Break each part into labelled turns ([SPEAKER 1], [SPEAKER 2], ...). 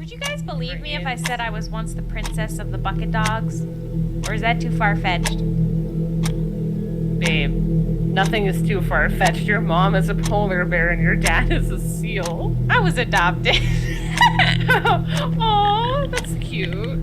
[SPEAKER 1] Would you guys believe me if I said I was once the princess of the bucket dogs? Or is that too far-fetched?
[SPEAKER 2] Babe, nothing is too far-fetched. Your mom is a polar bear and your dad is a seal.
[SPEAKER 1] I was adopted.
[SPEAKER 2] Oh, that's cute.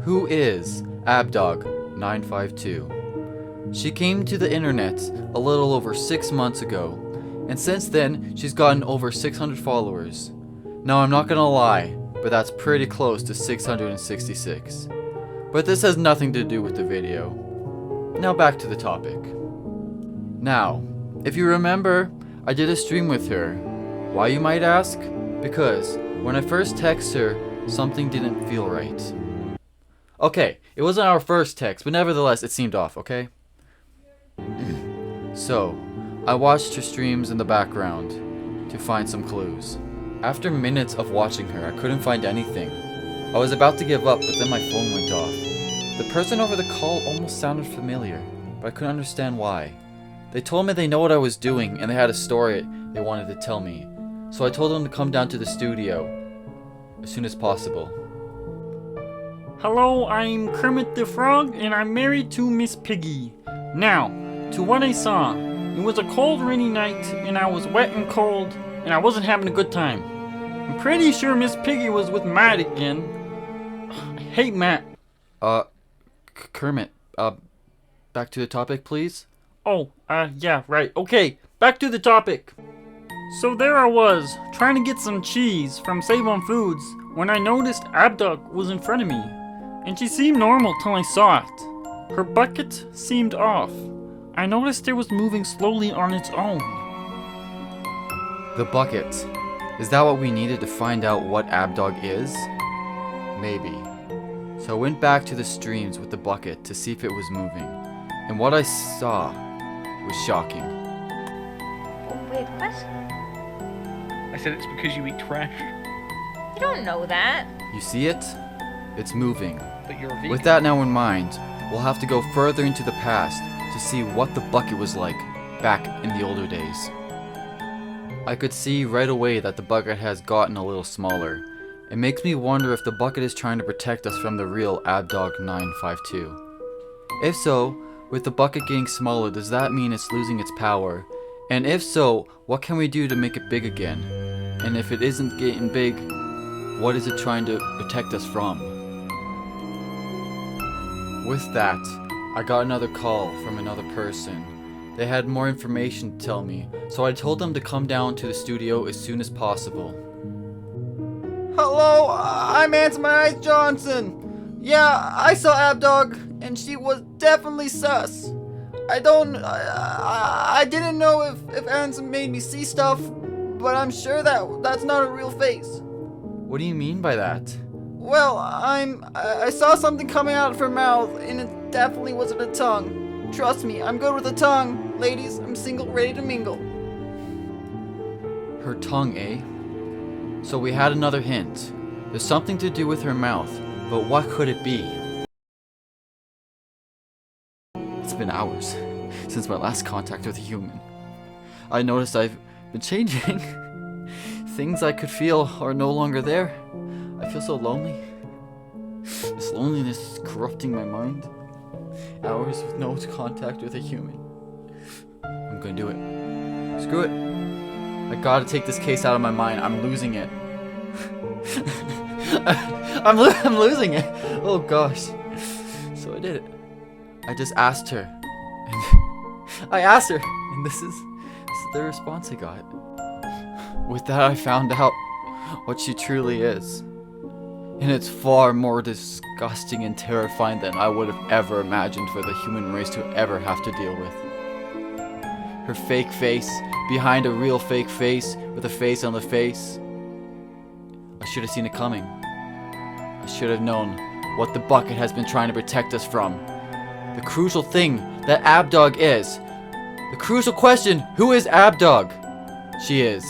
[SPEAKER 3] Who is Abdog952? She came to the internet a little over 6 months ago, and since then she's gotten over 600 followers. Now I'm not gonna lie, but that's pretty close to 666. But this has nothing to do with the video. Now back to the topic. Now, if you remember, I did a stream with her. Why, you might ask? Because when I first texted her, something didn't feel right. Okay, it wasn't our first text, but nevertheless it seemed off, okay? So, I watched her streams in the background to find some clues. After minutes of watching her, I couldn't find anything. I was about to give up, but then my phone went off. The person over the call almost sounded familiar, but I couldn't understand why. They told me they know what I was doing and they had a story they wanted to tell me. So I told them to come down to the studio as soon as possible.
[SPEAKER 4] Hello, I'm Kermit the Frog, and I'm married to Miss Piggy. Now, to what I saw, it was a cold, rainy night, and I was wet and cold, and I wasn't having a good time. I'm pretty sure Miss Piggy was with Matt again. I hate Matt.
[SPEAKER 3] Kermit, back to the topic, please?
[SPEAKER 4] Oh, yeah, right. Okay, back to the topic. So there I was, trying to get some cheese from Save On Foods, when I noticed Abdog was in front of me. And she seemed normal till I saw it. Her bucket seemed off. I noticed it was moving slowly on its own.
[SPEAKER 3] The bucket. Is that what we needed to find out what Abdog is? Maybe. So I went back to the streams with the bucket to see if it was moving. And what I saw was shocking.
[SPEAKER 1] Wait, what?
[SPEAKER 5] I said it's because you eat trash.
[SPEAKER 1] You don't know that.
[SPEAKER 3] You see it? It's moving.
[SPEAKER 5] But you're a vegan.
[SPEAKER 3] With that now in mind, we'll have to go further into the past to see what the bucket was like back in the older days. I could see right away that the bucket has gotten a little smaller. It makes me wonder if the bucket is trying to protect us from the real Abdog952. If so, with the bucket getting smaller, does that mean it's losing its power? And if so, what can we do to make it big again? And if it isn't getting big, what is it trying to protect us from? With that, I got another call from another person. They had more information to tell me, so I told them to come down to the studio as soon as possible. Hello, I'm Aunt My Eyes Johnson. Yeah, I saw Abdog, and she was definitely sus. I didn't know if Aunt made me see stuff, but I'm sure that's not a real face. What do you mean by that? Well, I saw something coming out of her mouth, and it definitely wasn't a tongue. Trust me, I'm good with a tongue. Ladies, I'm single, ready to mingle. Her tongue, eh? So we had another hint. There's something to do with her mouth, but what could it be? It's been hours since my last contact with a human. I noticed I've been changing. Things I could feel are no longer there. I feel so lonely. This loneliness is corrupting my mind. Hours with no contact with a human. I'm gonna do it. Screw it. I gotta take this case out of my mind. I'm losing it. I'm losing it. Oh gosh. So I did it. I just asked her. And I asked her. And this is the response I got. With that, I found out what she truly is. And it's far more disgusting and terrifying than I would have ever imagined for the human race to ever have to deal with. Her fake face behind a real fake face with a face on the face. I should have seen it coming. I should have known what the bucket has been trying to protect us from. The crucial thing that Abdog is. The crucial question, who is Abdog? She is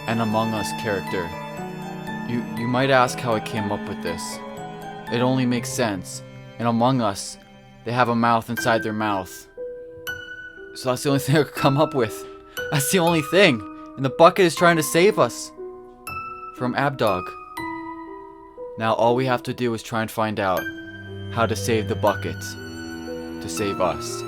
[SPEAKER 3] an Among Us character. You might ask how I came up with this. It only makes sense. And among us, they have a mouth inside their mouth. So that's the only thing I could come up with. That's the only thing. And the bucket is trying to save us from Abdog. Now all we have to do is try and find out how to save the bucket to save us.